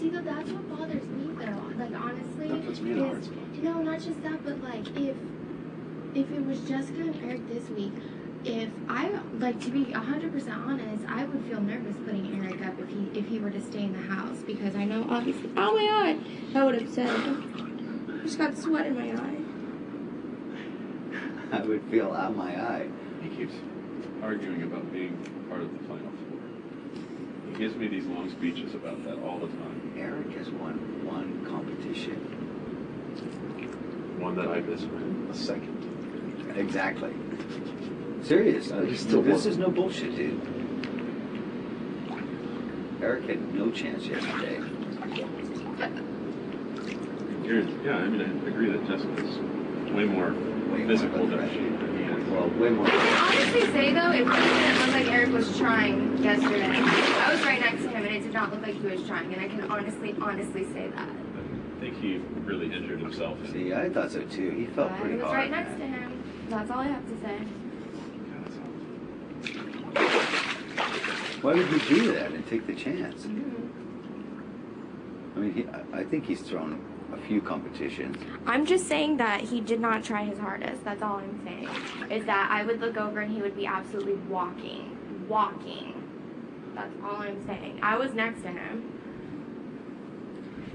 See, though, that's what bothers me, though. Like, honestly, that puts me in a hard spot. No, not just that, but like, if it was Jessica and Eric this week, if I, like, to be 100% honest, I would feel nervous putting Eric up if he were to stay in the house, because I know, obviously, oh my eye, that would upset him. I just got sweat in my eye. I would feel out my eye. He keeps arguing about being part of the Final Four. He gives me these long speeches about that all the time. Eric has won one competition. One that I missed, a second. Exactly. Serious. This is no bullshit, dude. Eric had no chance yesterday. Yeah, I mean, I agree that Jessica's way more physical than he is. Well, way more. I honestly say, though, it didn't look like Eric was trying yesterday. I was right next to him, and it did not look like he was trying, and I can honestly say that. I think he really injured himself. See, I thought so too. He felt pretty hard. I was right next to him. That's all I have to say. Why would he do that and take the chance? Mm-hmm. I mean, I think he's thrown a few competitions. I'm just saying that he did not try his hardest. That's all I'm saying. Is that I would look over and he would be absolutely walking. That's all I'm saying. I was next to him.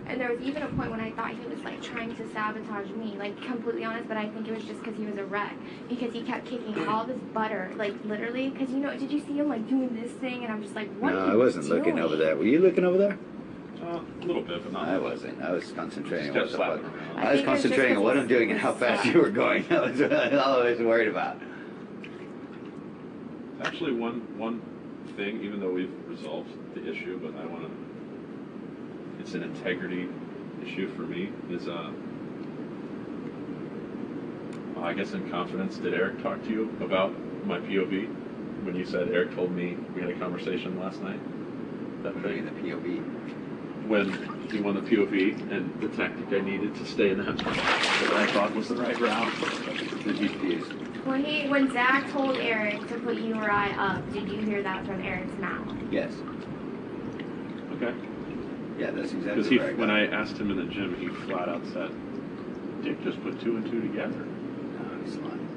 And there was even a point when I thought he was like trying to sabotage me, like completely honest, but I think it was just because he was a wreck. Because he kept kicking all this butter, like literally, because you know, did you see him like doing this thing? And I'm just like, what? No, I wasn't looking over there. Were you looking over there? A little bit, but not. I wasn't. I was concentrating on what the fuck. I I was concentrating on what I'm doing and how fast you were going. That was all I was worried about. Actually, one thing, even though we've resolved the issue, but I want to. It's an integrity issue for me. Is I guess in confidence, did Eric talk to you about my POV when you said Eric told me we had a conversation last night? That thing, the POV. When he won the POV and the tactic I needed to stay in that I thought was the right route. Did he confused? When Zach told Eric to put you or I up, did you hear that from Eric's mouth? Yes. Okay. Yeah, that's exactly right. When I asked him in the gym, he flat out said, Dick just put 2 and 2 together. No, he's lying.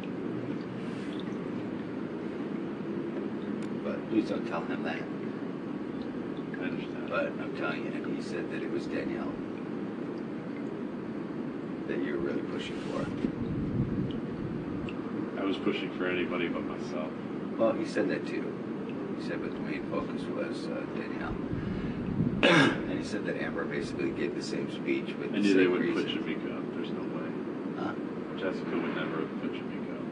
But please don't tell him that. I understand. But I'm telling you, he said that it was Danielle that you're really pushing for. I was pushing for anybody but myself. Well, he said that too. He said, but the main focus was Danielle. And he said that Amber basically gave the same speech with I the knew they same wouldn't put reason. Jamaica up. There's no way. Huh? Jessica would never have put Jamaica up.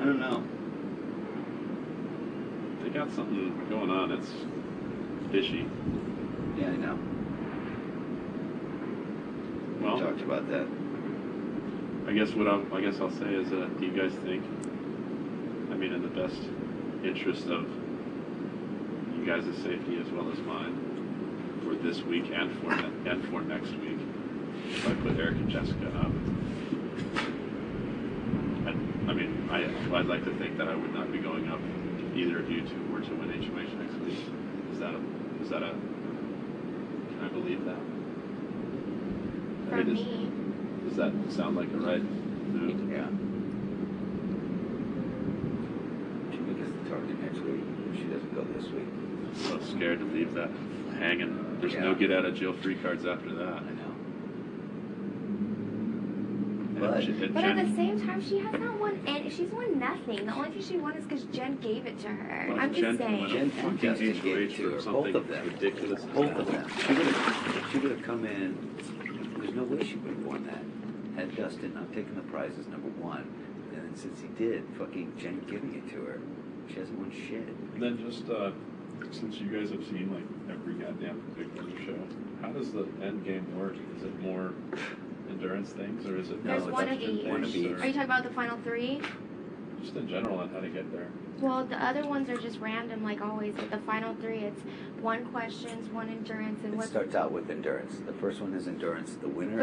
I don't know. They got something going on. It's fishy. Yeah, I know. Well, We talked about that. I guess I'll say is, do you guys think? I mean, in the best interest of you guys' safety as well as mine, for this week and for next week, if I put Eric and Jessica up, I'd like to think that I would not be going up if either of you two were to win HOH next week. Can I believe that? From me. Does that sound like a right move? Yeah. Jamaica's the target next week. She doesn't go this week. I'm so scared to leave that hanging. There's no get out of jail free cards after that. I know. But at the same time, she has not won any. She's won nothing. The only thing she won is because Jen gave it to her. Well, I'm just saying. Jen and Justin gave it to her. Both of them. Ridiculous. Both of them. She would have come in. There's no way she would have won that. Had Justin not taken the prize as number 1, and then since he did, fucking Jen giving it to her, she hasn't won shit. And then just since you guys have seen like every goddamn Big Brother show, how does the end game work? Is it more endurance things, or is it? There's one of each. Are you talking about the final 3? Just in general on how to get there. Well, the other ones are just random, like always. But the final 3, it's 1 questions, 1 endurance, and It starts out with endurance. The first one is endurance. The winner